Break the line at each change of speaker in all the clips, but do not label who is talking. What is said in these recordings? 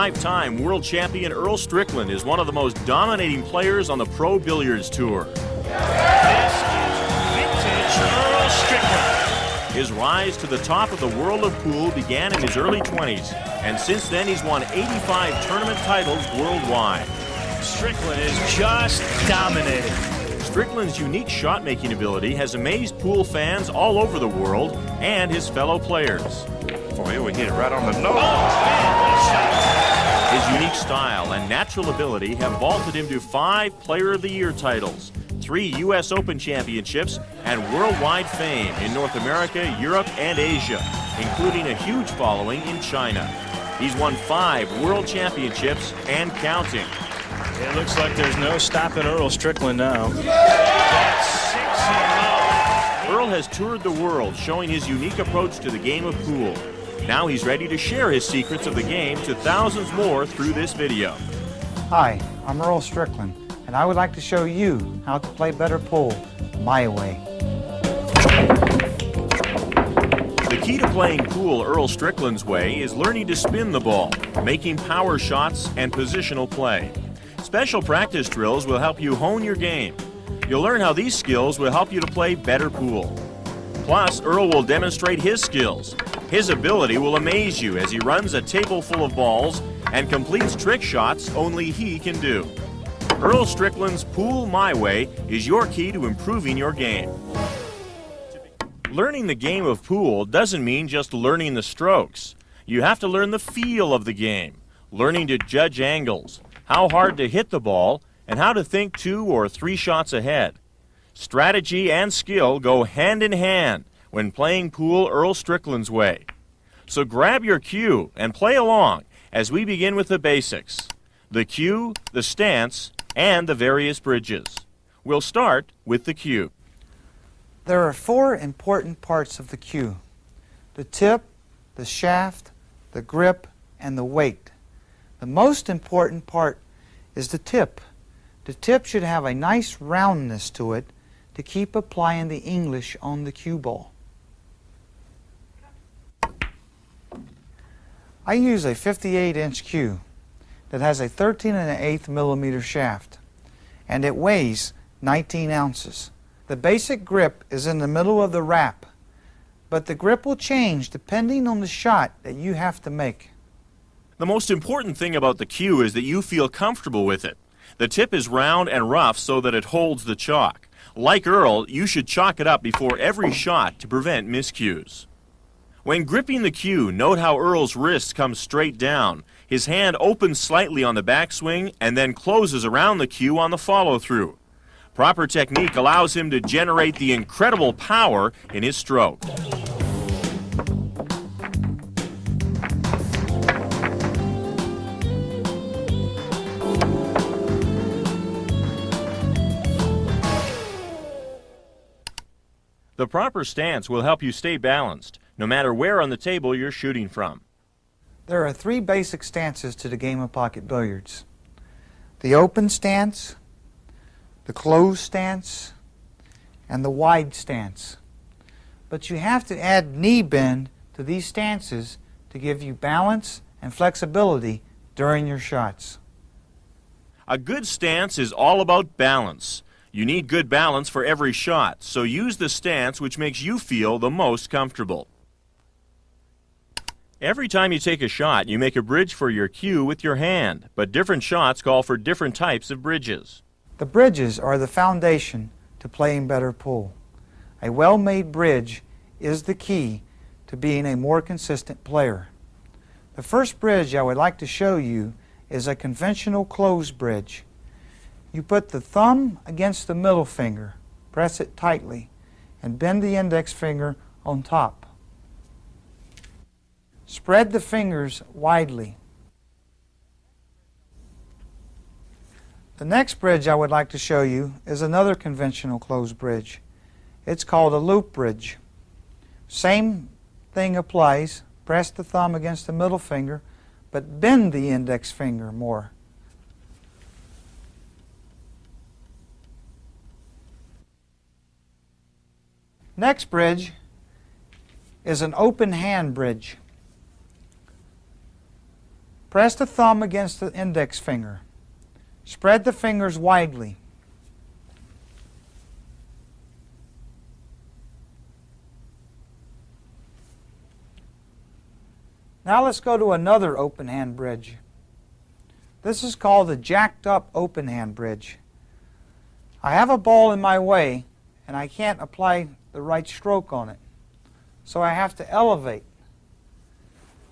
Five-time world champion Earl Strickland is one of the most dominating players on the Pro Billiards Tour.
This is vintage Earl Strickland.
His rise to the top of the world of pool began in his early 20s, and since then he's won 85 tournament titles worldwide.
Strickland is just dominating.
Strickland's unique shot-making ability has amazed pool fans all over the world and his fellow players.
Oh, here we hit it right on the nose.
His unique style and natural ability have vaulted him to 5 Player of the Year titles, 3 U.S. Open championships, and worldwide fame in North America, Europe, and Asia, including a huge following in China. He's won 5 world championships and counting.
It looks like there's no stopping Earl Strickland now. That's 6 in a row.
Earl has toured the world showing his unique approach to the game of pool. Now he's ready to share his secrets of the game to thousands more through this video.
Hi, I'm Earl Strickland, and I would like to show you how to play better pool my way.
The key to playing pool Earl Strickland's way is learning to spin the ball, making power shots, and positional play. Special practice drills will help you hone your game. You'll learn how these skills will help you to play better pool. Plus, Earl will demonstrate his skills. His ability will amaze you as he runs a table full of balls and completes trick shots only he can do. Earl Strickland's Pool My Way is your key to improving your game. Learning the game of pool doesn't mean just learning the strokes. You have to learn the feel of the game, learning to judge angles, how hard to hit the ball, and how to think 2 or 3 shots ahead. Strategy and skill go hand in hand when playing pool Earl Strickland's way. So grab your cue and play along as we begin with the basics: the cue, the stance, and the various bridges. We'll start with the cue.
There are 4 important parts of the cue: the tip, the shaft, the grip, and the weight. The most important part is the tip. The tip should have a nice roundness to it to keep applying the English on the cue ball. I use a 58-inch cue that has a 13 1/8 millimeter shaft, and it weighs 19 ounces. The basic grip is in the middle of the wrap, but the grip will change depending on the shot that you have to make.
The most important thing about the cue is that you feel comfortable with it. The tip is round and rough so that it holds the chalk. Like Earl, you should chalk it up before every shot to prevent miscues. When gripping the cue, note how Earl's wrist comes straight down. His hand opens slightly on the backswing and then closes around the cue on the follow-through. Proper technique allows him to generate the incredible power in his stroke. The proper stance will help you stay balanced, no matter where on the table you're shooting from.
There are 3 basic stances to the game of pocket billiards: the open stance, the closed stance, and the wide stance. But you have to add knee bend to these stances to give you balance and flexibility during your shots.
A good stance is all about balance. You need good balance for every shot, so use the stance which makes you feel the most comfortable. Every time you take a shot, you make a bridge for your cue with your hand, but different shots call for different types of bridges.
The bridges are the foundation to playing better pool. A well-made bridge is the key to being a more consistent player. The first bridge I would like to show you is a conventional closed bridge. You put the thumb against the middle finger, press it tightly, and bend the index finger on top. Spread the fingers widely. The next bridge I would like to show you is another conventional closed bridge. It's called a loop bridge. Same thing applies. Press the thumb against the middle finger, but bend the index finger more. Next bridge is an open hand bridge. Press the thumb against the index finger. Spread the fingers widely. Now let's go to another open hand bridge. This is called the jacked up open hand bridge. I have a ball in my way and I can't apply the right stroke on it. So I have to elevate.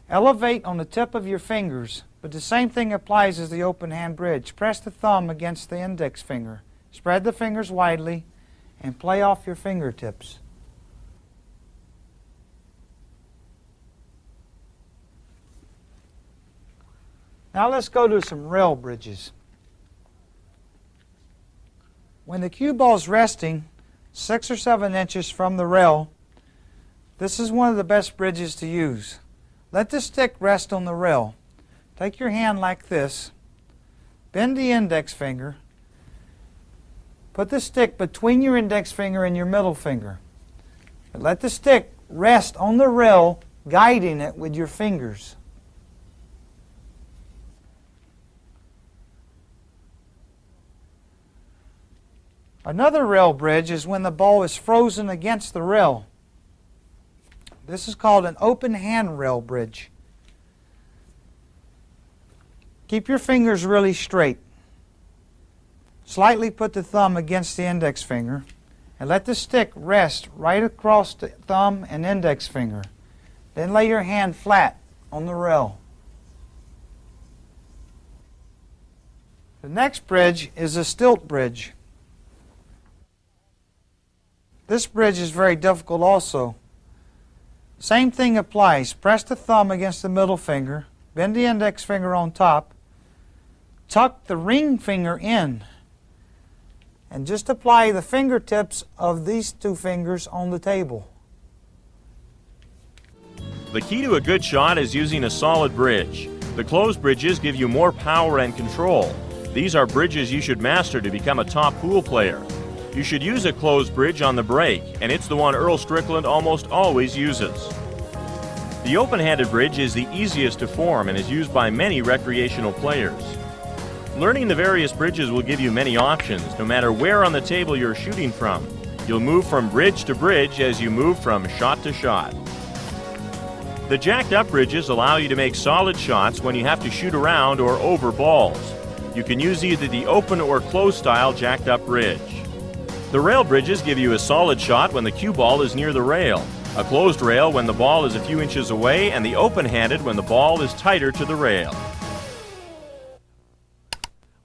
Elevate on the tip of your fingers, but the same thing applies as the open hand bridge. Press the thumb against the index finger. Spread the fingers widely and play off your fingertips. Now let's go to some rail bridges. When the cue ball is resting 6 or 7 inches from the rail, this is one of the best bridges to use. Let the stick rest on the rail. Take your hand like this, bend the index finger, put the stick between your index finger and your middle finger. And let the stick rest on the rail, guiding it with your fingers. Another rail bridge is when the ball is frozen against the rail. This is called an open hand rail bridge. Keep your fingers really straight. Slightly put the thumb against the index finger and let the stick rest right across the thumb and index finger. Then lay your hand flat on the rail. The next bridge is a stilt bridge. This bridge is very difficult also. Same thing applies. Press the thumb against the middle finger, bend the index finger on top, tuck the ring finger in, and just apply the fingertips of these 2 fingers on the table.
The key to a good shot is using a solid bridge. The closed bridges give you more power and control. These are bridges you should master to become a top pool player. You should use a closed bridge on the break, and it's the one Earl Strickland almost always uses. The open-handed bridge is the easiest to form and is used by many recreational players. Learning the various bridges will give you many options, no matter where on the table you're shooting from. You'll move from bridge to bridge as you move from shot to shot. The jacked up bridges allow you to make solid shots when you have to shoot around or over balls. You can use either the open or closed style jacked up bridge. The rail bridges give you a solid shot when the cue ball is near the rail, a closed rail when the ball is a few inches away, and the open-handed when the ball is tighter to the rail.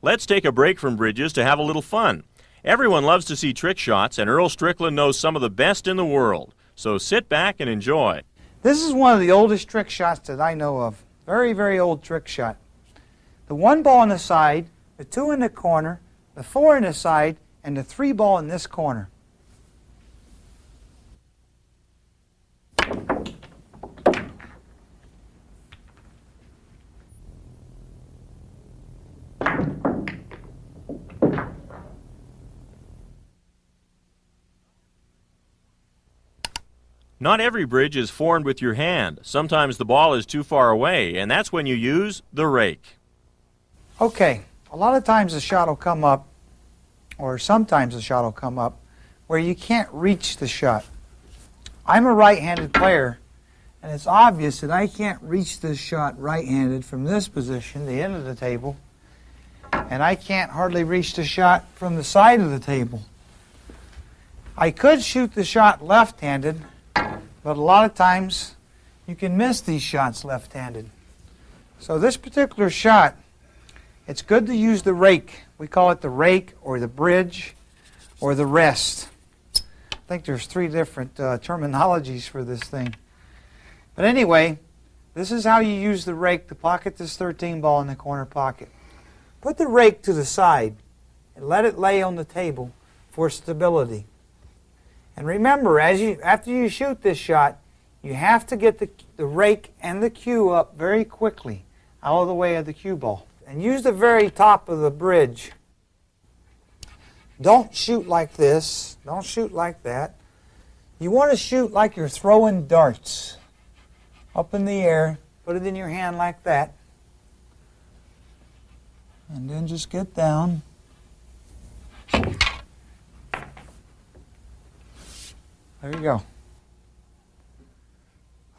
Let's take a break from bridges to have a little fun. Everyone loves to see trick shots, and Earl Strickland knows some of the best in the world. So sit back and enjoy.
This is one of the oldest trick shots that I know of. Very, very old trick shot. The 1 ball on the side, the 2 in the corner, the 4 in the side, and the 3 ball in this corner.
Not every bridge is formed with your hand. Sometimes the ball is too far away, and that's when you use the rake.
Okay, a lot of times the shot will come up, or sometimes the shot will come up, where you can't reach the shot. I'm a right-handed player, and it's obvious that I can't reach this shot right-handed from this position, the end of the table, and I can't hardly reach the shot from the side of the table. I could shoot the shot left-handed, but a lot of times you can miss these shots left-handed. So this particular shot, it's good to use the rake. We call it the rake or the bridge or the rest. I think there's 3 different terminologies for this thing. But anyway, this is how you use the rake to pocket this 13 ball in the corner pocket. Put the rake to the side and let it lay on the table for stability. And remember, after you shoot this shot, you have to get the rake and the cue up very quickly out of the way of the cue ball. And use the very top of the bridge. Don't shoot like this. Don't shoot like that. You want to shoot like you're throwing darts. Up in the air. Put it in your hand like that. And then just get down. There you go.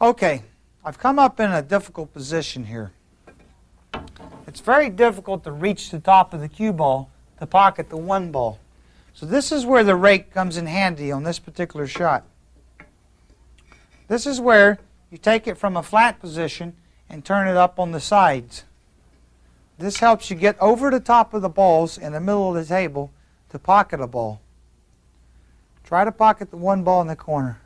Okay, I've come up in a difficult position here. It's very difficult to reach the top of the cue ball to pocket the one ball. So this is where the rake comes in handy on this particular shot. This is where you take it from a flat position and turn it up on the sides. This helps you get over the top of the balls in the middle of the table to pocket a ball. Try to pocket the one ball in the corner.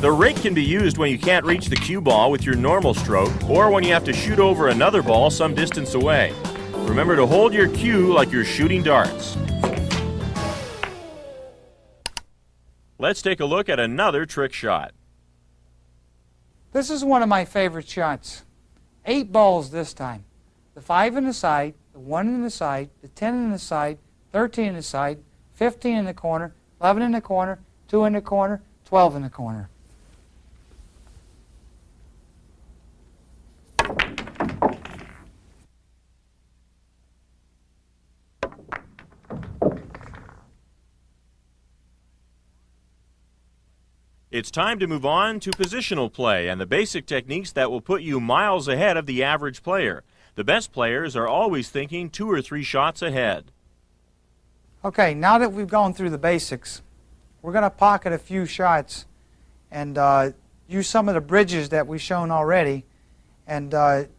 The rake can be used when you can't reach the cue ball with your normal stroke or when you have to shoot over another ball some distance away. Remember to hold your cue like you're shooting darts. Let's take a look at another trick shot.
This is one of my favorite shots. 8 balls this time. The 5 in the side, the 1 in the side, the 10 in the side, 13 in the side, 15 in the corner, 11 in the corner, 2 in the corner, 12 in the corner.
It's time to move on to positional play and the basic techniques that will put you miles ahead of the average player. The best players are always thinking 2 or 3 shots ahead.
Okay, now that we've gone through the basics, we're going to pocket a few shots and use some of the bridges that we've shown already and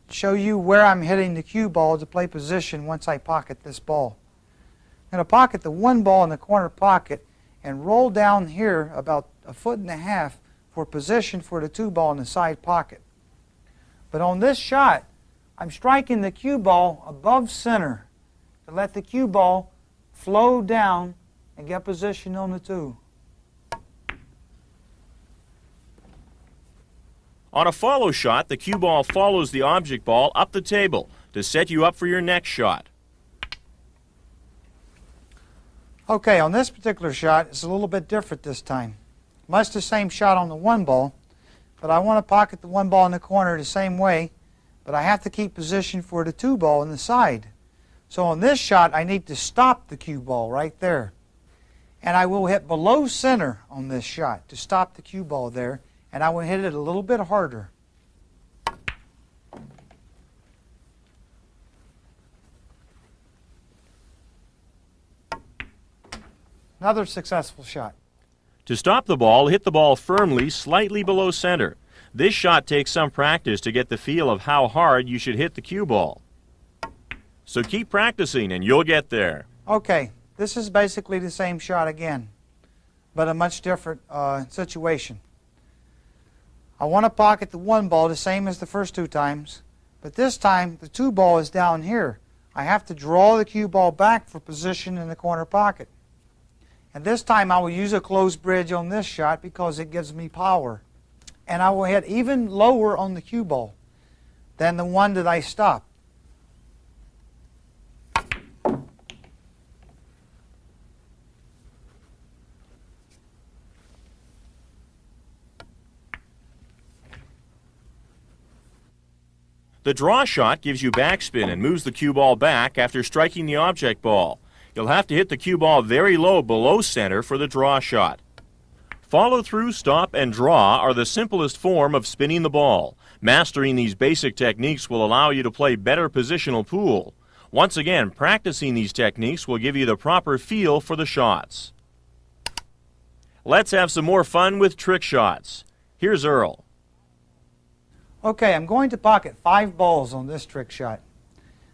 show you where I'm hitting the cue ball to play position once I pocket this ball. I'm going to pocket the one ball in the corner pocket and roll down here about 1.5 feet for position for the 2 ball in the side pocket. But on this shot, I'm striking the cue ball above center to let the cue ball flow down and get position on the 2.
On a follow shot, the cue ball follows the object ball up the table to set you up for your next shot.
Okay, on this particular shot, it's a little bit different this time. Much the same shot on the one ball, but I want to pocket the one ball in the corner the same way, but I have to keep position for the 2 ball in the side. So on this shot, I need to stop the cue ball right there. And I will hit below center on this shot to stop the cue ball there, and I will hit it a little bit harder. Another successful shot.
To stop the ball, hit the ball firmly slightly below center. This shot takes some practice to get the feel of how hard you should hit the cue ball. So keep practicing and you'll get there.
Okay, this is basically the same shot again, but a much different situation. I want to pocket the one ball the same as the first 2 times, but this time the 2 ball is down here. I have to draw the cue ball back for position in the corner pocket. And this time I will use a closed bridge on this shot because it gives me power. And I will hit even lower on the cue ball than the one that I stopped.
The draw shot gives you backspin and moves the cue ball back after striking the object ball. You'll have to hit the cue ball very low below center for the draw shot. Follow through, stop, and draw are the simplest form of spinning the ball. Mastering these basic techniques will allow you to play better positional pool. Once again, practicing these techniques will give you the proper feel for the shots. Let's have some more fun with trick shots. Here's Earl.
Okay, I'm going to pocket 5 balls on this trick shot.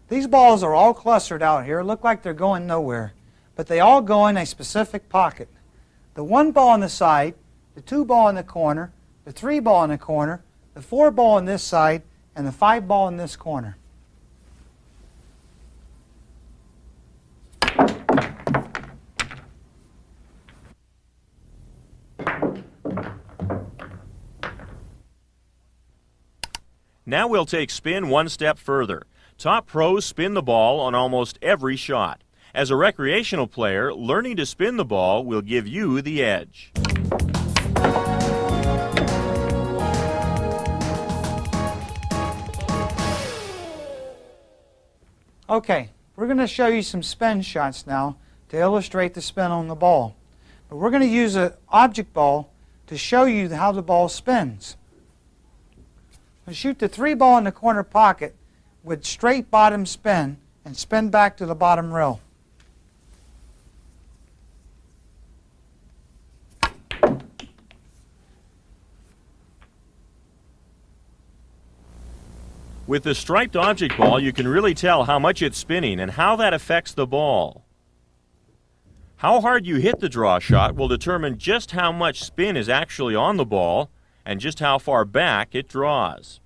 These balls are all clustered out here, look like they're going nowhere, but they all go in a specific pocket. The 1 ball on the side, the 2 ball in the corner, the 3 ball in the corner, the 4 ball on this side, and the 5 ball in this corner.
Now we'll take spin one step further. Top pros spin the ball on almost every shot. As a recreational player, learning to spin the ball will give you the edge.
Okay, we're going to show you some spin shots now to illustrate the spin on the ball. But we're going to use an object ball to show you how the ball spins. We'll shoot the 3 ball in the corner pocket with straight bottom spin and spin back to the bottom rail.
With the striped object ball, you can really tell how much it's spinning and how that affects the ball. How hard you hit the draw shot will determine just how much spin is actually on the ball and just how far back it draws.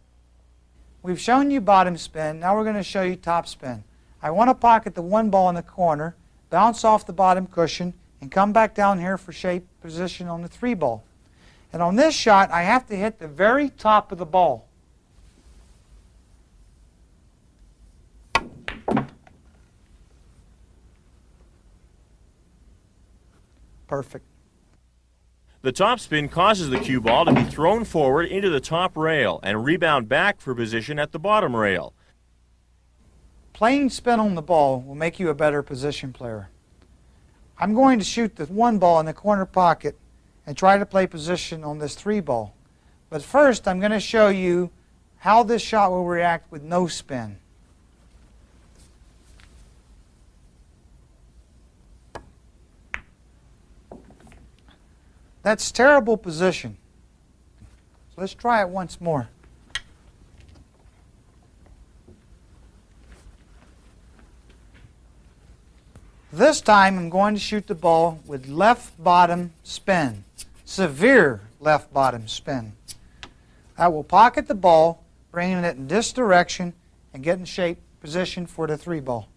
We've shown you bottom spin, now we're going to show you top spin. I want to pocket the 1 ball in the corner, bounce off the bottom cushion, and come back down here for shape position on the 3 ball. And on this shot, I have to hit the very top of the ball. Perfect.
The top spin causes the cue ball to be thrown forward into the top rail and rebound back for position at the bottom rail.
Playing spin on the ball will make you a better position player. I'm going to shoot the 1 ball in the corner pocket and try to play position on this 3 ball. But first, I'm going to show you how this shot will react with no spin. That's terrible position. So let's try it once more. This time I'm going to shoot the ball with left bottom spin, severe left bottom spin. I will pocket the ball, bringing it in this direction and get in shape position for the 3 ball.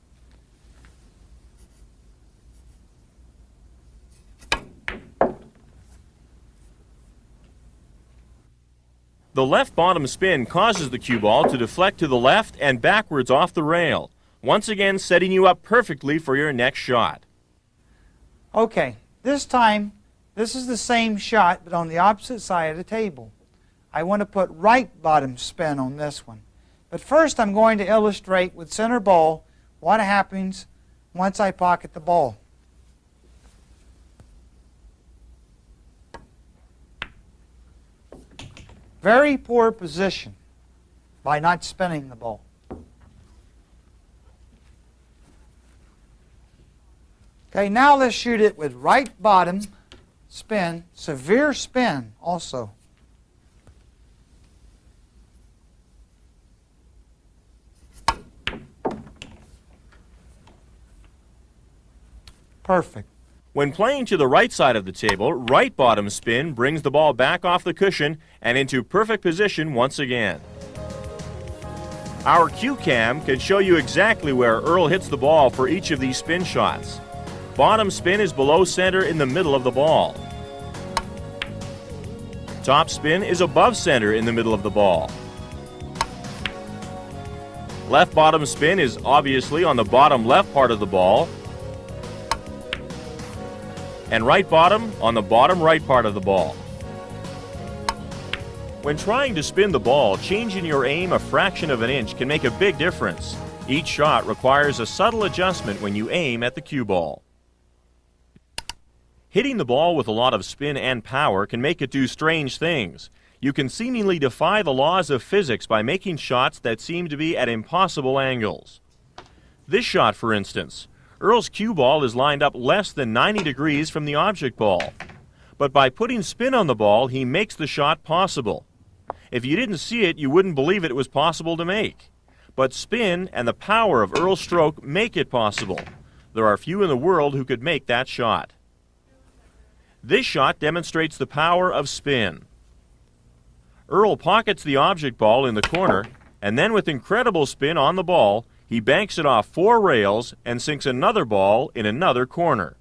The left bottom spin causes the cue ball to deflect to the left and backwards off the rail, once again setting you up perfectly for your next shot.
Okay, this time, this is the same shot, but on the opposite side of the table. I want to put right bottom spin on this one. But first I'm going to illustrate with center ball what happens once I pocket the ball. Very poor position by not spinning the ball. Okay, now let's shoot it with right bottom spin, severe spin also. Perfect.
When playing to the right side of the table, right bottom spin brings the ball back off the cushion and into perfect position once again. Our cue cam can show you exactly where Earl hits the ball for each of these spin shots. Bottom spin is below center in the middle of the ball. Top spin is above center in the middle of the ball. Left bottom spin is obviously on the bottom left part of the ball. And right bottom on the bottom right part of the ball. When trying to spin the ball, changing your aim a fraction of an inch can make a big difference. Each shot requires a subtle adjustment when you aim at the cue ball. Hitting the ball with a lot of spin and power can make it do strange things. You can seemingly defy the laws of physics by making shots that seem to be at impossible angles. This shot, for instance, Earl's cue ball is lined up less than 90 degrees from the object ball. But by putting spin on the ball, he makes the shot possible. If you didn't see it, you wouldn't believe it was possible to make. But spin and the power of Earl's stroke make it possible. There are few in the world who could make that shot. This shot demonstrates the power of spin. Earl pockets the object ball in the corner, and then with incredible spin on the ball, he banks it off 4 rails and sinks another ball in another corner.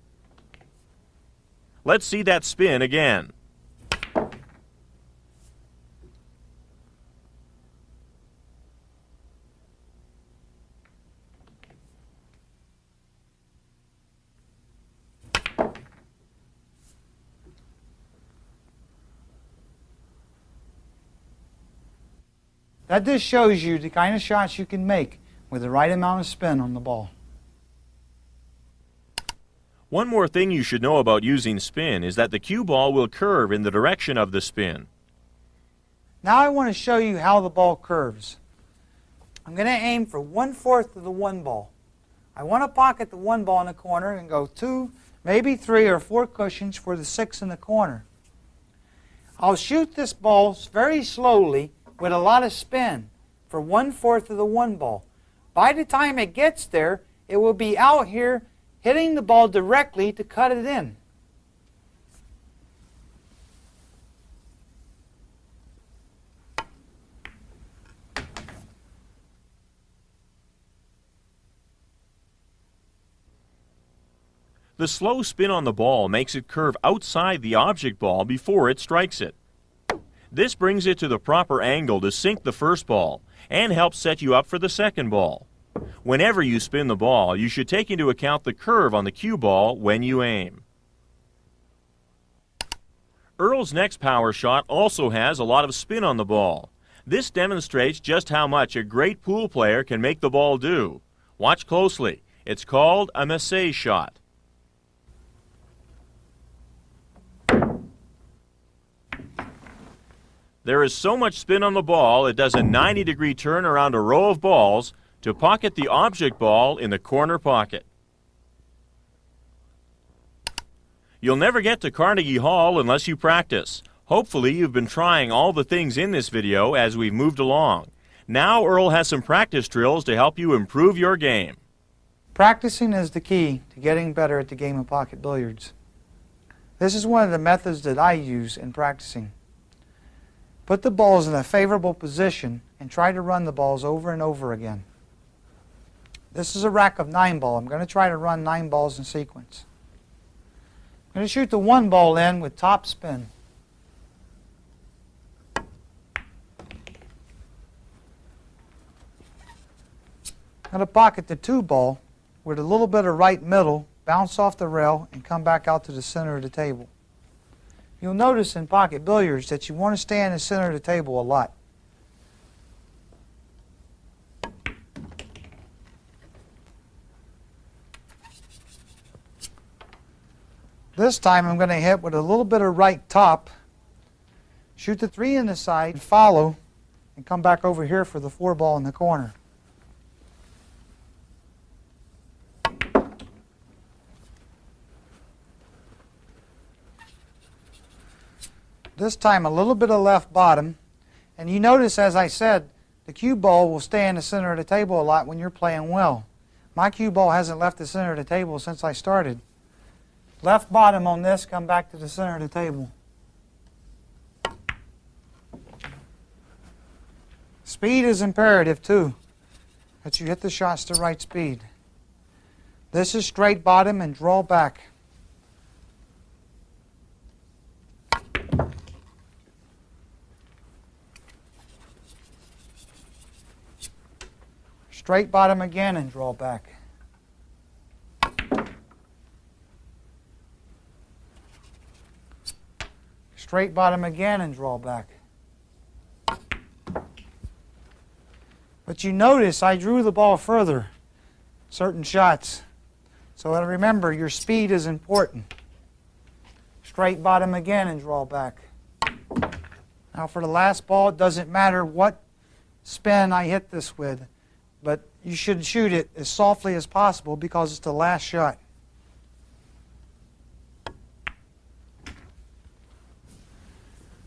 Let's see that spin again.
That just shows you the kind of shots you can make with the right amount of spin on the ball.
One more thing you should know about using spin is that the cue ball will curve in the direction of the spin.
Now I want to show you how the ball curves. I'm going to aim for 1/4 of the one ball. I want to pocket the one ball in the corner and go 2, maybe 3 or 4 cushions for the 6 in the corner. I'll shoot this ball very slowly with a lot of spin for 1/4 of the one ball. By the time it gets there, it will be out here hitting the ball directly to cut it in.
The slow spin on the ball makes it curve outside the object ball before it strikes it. This brings it to the proper angle to sink the first ball and helps set you up for the second ball. Whenever you spin the ball, you should take into account the curve on the cue ball when you aim. Earl's next power shot also has a lot of spin on the ball. This demonstrates just how much a great pool player can make the ball do. Watch closely. It's called a massé shot. There is so much spin on the ball, it does a 90-degree turn around a row of balls to pocket the object ball in the corner pocket. You'll never get to Carnegie Hall unless you practice. Hopefully you've been trying all the things in this video as we've moved along. Now Earl has some practice drills to help you improve your game.
Practicing is the key to getting better at the game of pocket billiards. This is one of the methods that I use in practicing. Put the balls in a favorable position and try to run the balls over and over again. This is a rack of 9 ball. I'm going to try to run 9 balls in sequence. I'm going to shoot the one ball in with top spin. I'm going to pocket the 2 ball with a little bit of right middle, bounce off the rail, and come back out to the center of the table. You'll notice in pocket billiards that you want to stay in the center of the table a lot. This time I'm going to hit with a little bit of right top, shoot the 3 in the side, follow, and come back over here for the 4 ball in the corner. This time a little bit of left bottom, and you notice, as I said, the cue ball will stay in the center of the table a lot when you're playing well. My cue ball hasn't left the center of the table since I started. Left bottom on this, come back to the center of the table. Speed is imperative too, that you hit the shots the right speed. This is straight bottom and draw back. Straight bottom again and draw back. Straight bottom again and draw back. But you notice I drew the ball further, certain shots. So remember, your speed is important. Straight bottom again and draw back. Now for the last ball, it doesn't matter what spin I hit this with, but you should shoot it as softly as possible because it's the last shot.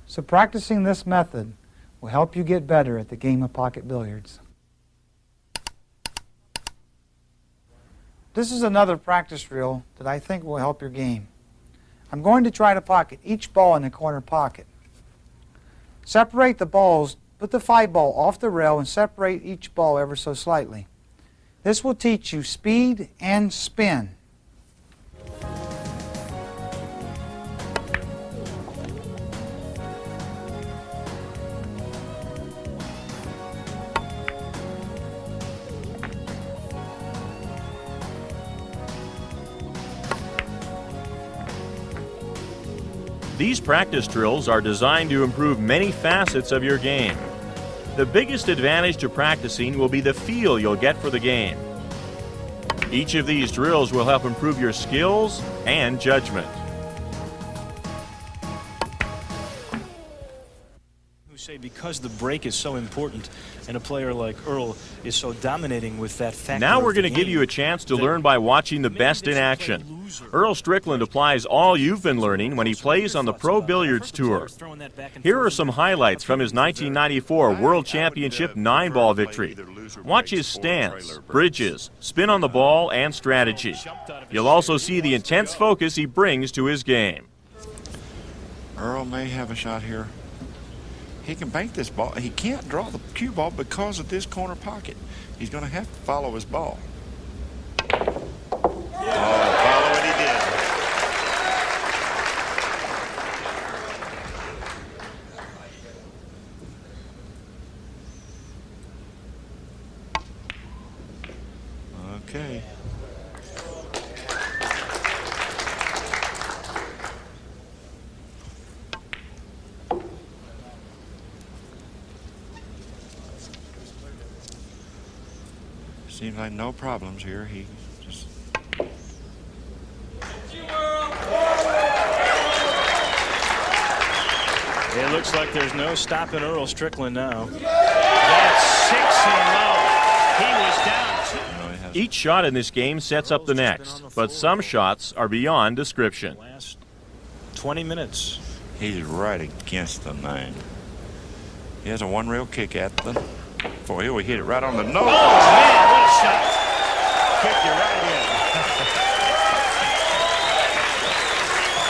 So practicing this method will help you get better at the game of pocket billiards. This is another practice drill that I think will help your game. I'm going to try to pocket each ball in the corner pocket. Separate the balls, put the 5 ball off the rail and separate each ball ever so slightly. This will teach you speed and spin.
These practice drills are designed to improve many facets of your game. The biggest advantage to practicing will be the feel you'll get for the game. Each of these drills will help improve your skills and judgment.
Who say because the break is so important and a player like Earl is so dominating with that factor.
Now we're going to give you a chance to learn by watching the best in action. Earl Strickland applies all you've been learning when he plays on the Pro Billiards Tour. Here are some highlights from his 1994 World Championship 9-ball victory. Watch his stance, bridges, spin on the ball, and strategy. You'll also see the intense focus he brings to his game.
Earl may have a shot here. He can bank this ball. He can't draw the cue ball because of this corner pocket. He's going to have to follow his ball. Oh, follow what he did. Okay. Seems like no problems here. He just...
It looks like there's no stopping Earl Strickland now. That's 6 and low. He was down 2.
Each shot in this game sets up the next, but some shots are beyond description.
Last 20 minutes.
He's right against the 9. He has a one-rail kick at the... Boy, he hit it right on the nose.
Oh, man, what a shot. Kicked you right in.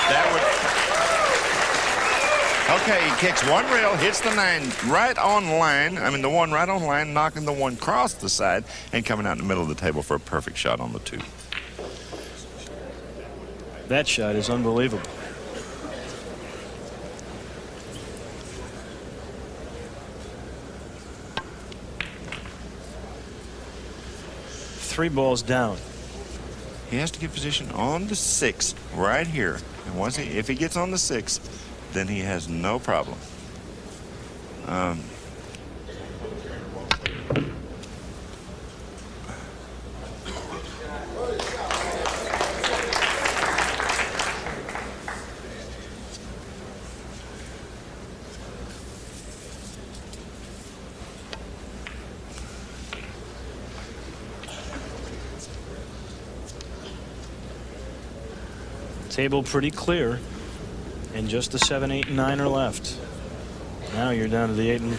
That would... Okay, he kicks one rail, hits the 9 right on line. I mean, the one right on line, knocking the one across the side and coming out in the middle of the table for a perfect shot on the 2.
That shot is unbelievable. Three balls down.
He has to get position on the 6 right here. And once if he gets on the 6, then he has no problem.
Table pretty clear, and just the 7, 8, and 9 are left. Now you're down to the 8, and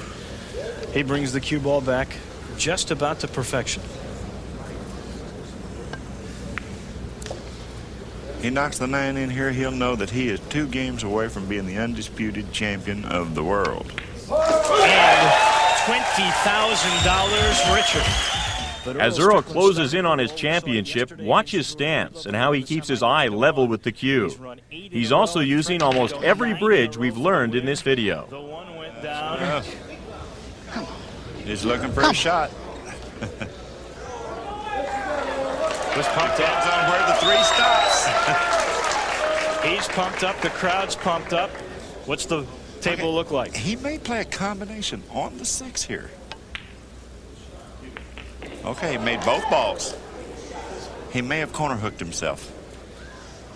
he brings the cue ball back just about to perfection.
He knocks the 9 in here, he'll know that he is 2 games away from being the undisputed champion of the world.
And $20,000 richer.
As Earl closes in on his championship, watch his stance and how he keeps his eye level with the cue. He's also using almost every bridge we've learned in this video.
The one went down.
He's looking for a shot.
Was pumped
Depends
up.
on where the 3 stops.
He's pumped up. The crowd's pumped up. What's the table look like?
He may play a combination on the 6 here. Okay, he made both balls. He may have corner hooked himself.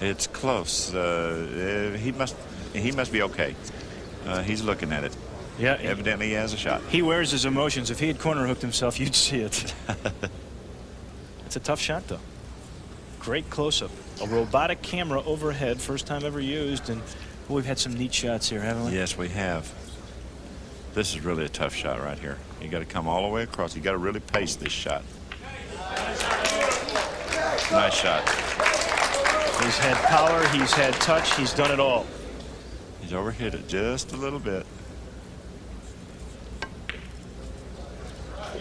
It's close. He must be okay. He's looking at it.
Yeah,
Evidently he has a shot.
he wears his emotions. If he had corner hooked himself, you'd see it. It's a tough shot, though. Great close-up. A robotic camera overhead, first time ever used, and we've had some neat shots here, haven't we?
Yes, we have. This is really a tough shot right here. You got to come all the way across. You got to really pace this shot. Nice shot.
He's had power, he's had touch, he's done it all.
He's overhit it just a little bit.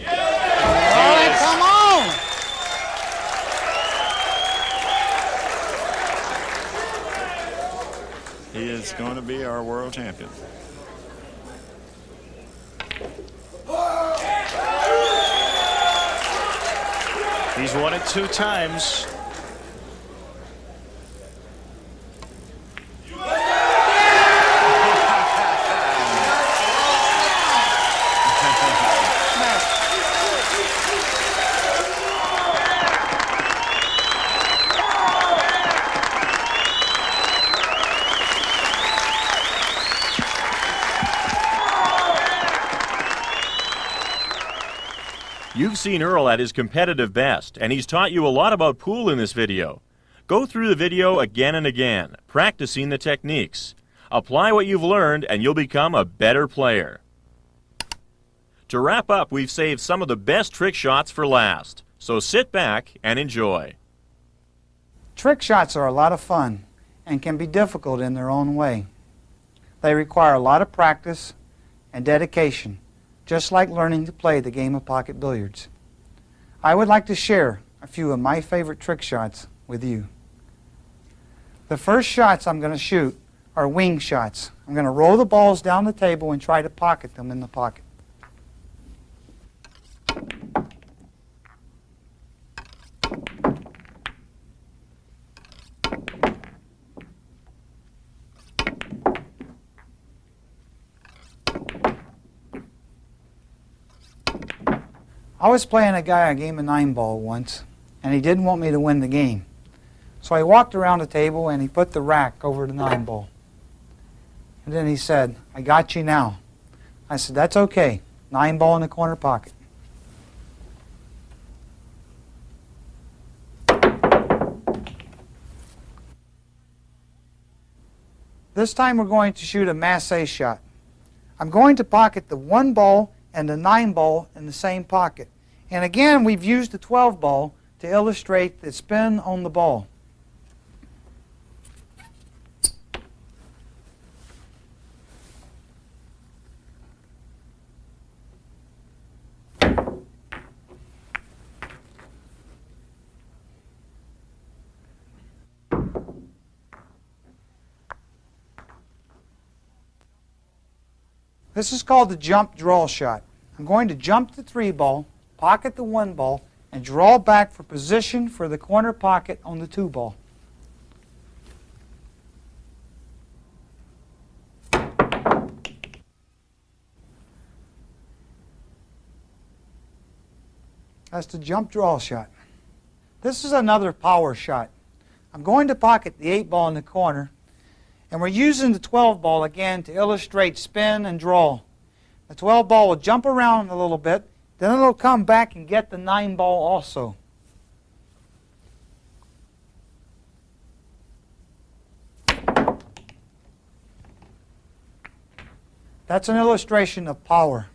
Come on!
He is going to be our world champion.
He's won it 2 times.
You've seen Earl at his competitive best, and he's taught you a lot about pool in this video. Go through the video again and again, practicing the techniques. Apply what you've learned and you'll become a better player. To wrap up, we've saved some of the best trick shots for last, so sit back and enjoy.
Trick shots are a lot of fun and can be difficult in their own way. They require a lot of practice and dedication, just like learning to play the game of pocket billiards. I would like to share a few of my favorite trick shots with you. The first shots I'm going to shoot are wing shots. I'm going to roll the balls down the table and try to pocket them in the pocket. I was playing a guy a game of 9-ball once, and he didn't want me to win the game. So I walked around the table and he put the rack over the 9-ball. And then he said, "I got you now." I said, "That's okay. 9-ball in the corner pocket." This time we're going to shoot a masse shot. I'm going to pocket the 1-ball and the 9-ball in the same pocket. And again, we've used the 12-ball to illustrate the spin on the ball. This is called the jump draw shot. I'm going to jump the 3-ball, pocket the 1-ball, and draw back for position for the corner pocket on the 2-ball. That's the jump draw shot. This is another power shot. I'm going to pocket the 8-ball in the corner, and we're using the 12-ball again to illustrate spin and draw. The 12-ball will jump around a little bit, then it'll come back and get the 9-ball also. That's an illustration of power.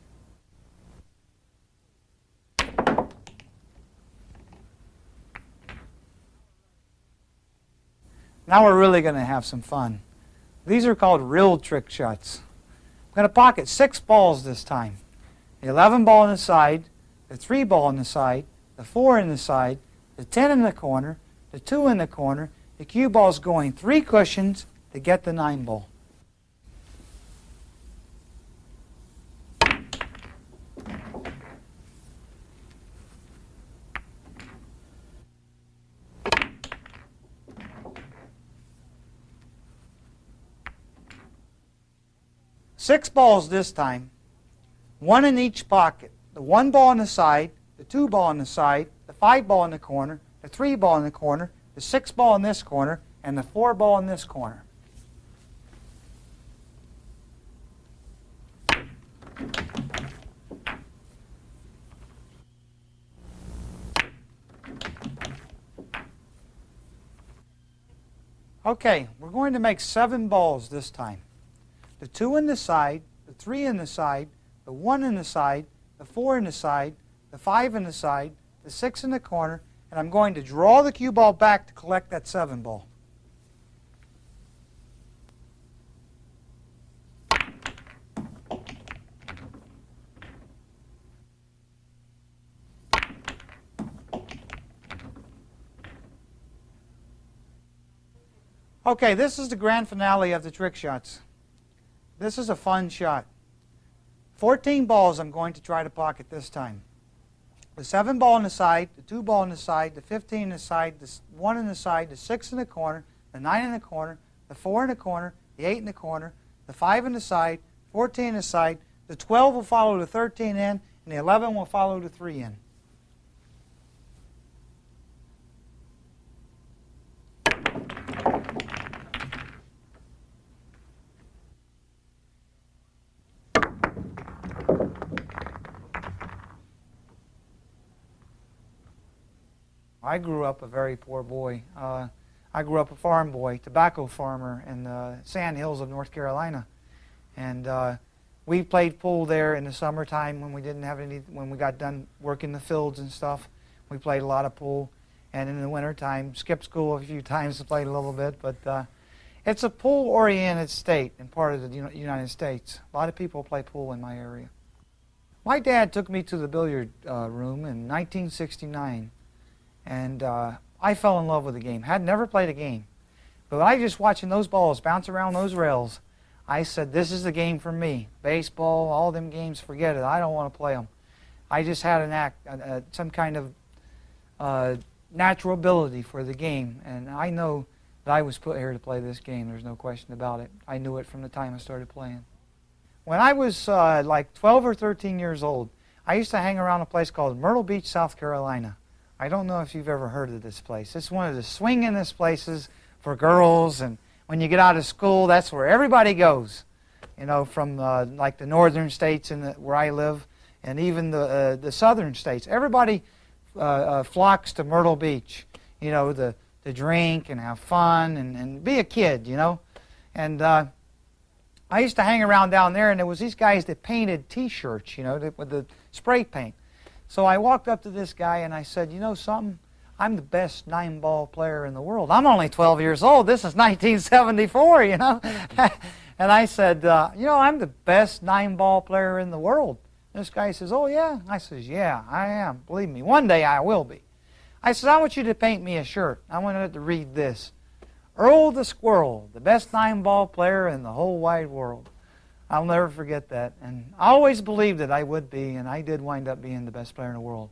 Now we're really going to have some fun. These are called real trick shots. I'm going to pocket 6 balls this time. The 11-ball on the side, the 3-ball on the side, the 4 in the side, the 10 in the corner, the 2 in the corner. The cue ball's going 3 cushions to get the 9-ball. Six balls this time, 1 in each pocket. The 1-ball on the side, the 2-ball on the side, the 5-ball in the corner, the 3-ball in the corner, the 6-ball in this corner, and the 4-ball in this corner. Okay, we're going to make 7 balls this time. The 2 in the side, the 3 in the side, the 1 in the side, the 4 in the side, the 5 in the side, the 6 in the corner, and I'm going to draw the cue ball back to collect that 7-ball. Okay, this is the grand finale of the trick shots. This is a fun shot. 14 balls I'm going to try to pocket this time. The 7-ball on the side, the 2-ball on the side, the 15 in the side, the 1 in the side, the 6 in the corner, the 9 in the corner, the 4 in the corner, the 8 in the corner, the 5 in the side, 14 in the side, the 12 will follow the 13 in, and the 11 will follow the 3 in. I grew up a very poor boy. I grew up a farm boy, tobacco farmer in the Sand Hills of North Carolina. And we played pool there in the summertime when we didn't have any, when we got done working the fields and stuff. We played a lot of pool. And in the wintertime, skipped school a few times to play a little bit. But it's a pool-oriented state and part of the United States. A lot of people play pool in my area. My dad took me to the billiard room in 1969. And I fell in love with the game. Had never played a game. But I just watching those balls bounce around those rails, I said, this is the game for me. Baseball, all them games, forget it. I don't want to play them. I just had some kind of natural ability for the game. And I know that I was put here to play this game. There's no question about it. I knew it from the time I started playing. When I was like 12 or 13 years old, I used to hang around a place called Myrtle Beach, South Carolina. I don't know if you've ever heard of this place. It's one of the swingin'est places for girls, and when you get out of school, that's where everybody goes. You know, from like the northern states where I live, and even the southern states. Everybody flocks to Myrtle Beach, you know, to drink and have fun and be a kid, you know. And I used to hang around down there, and there was these guys that painted T-shirts, you know, with the spray paint. So I walked up to this guy and I said, you know something? I'm the best 9-ball player in the world. I'm only 12 years old. This is 1974, you know. And I said, you know, I'm the best 9-ball player in the world. This guy says, oh, yeah? I says, yeah, I am. Believe me, one day I will be. I said, I want you to paint me a shirt. I want it to read this. Earl the Squirrel, the best 9-ball player in the whole wide world. I'll never forget that. And I always believed that I would be, and I did wind up being the best player in the world.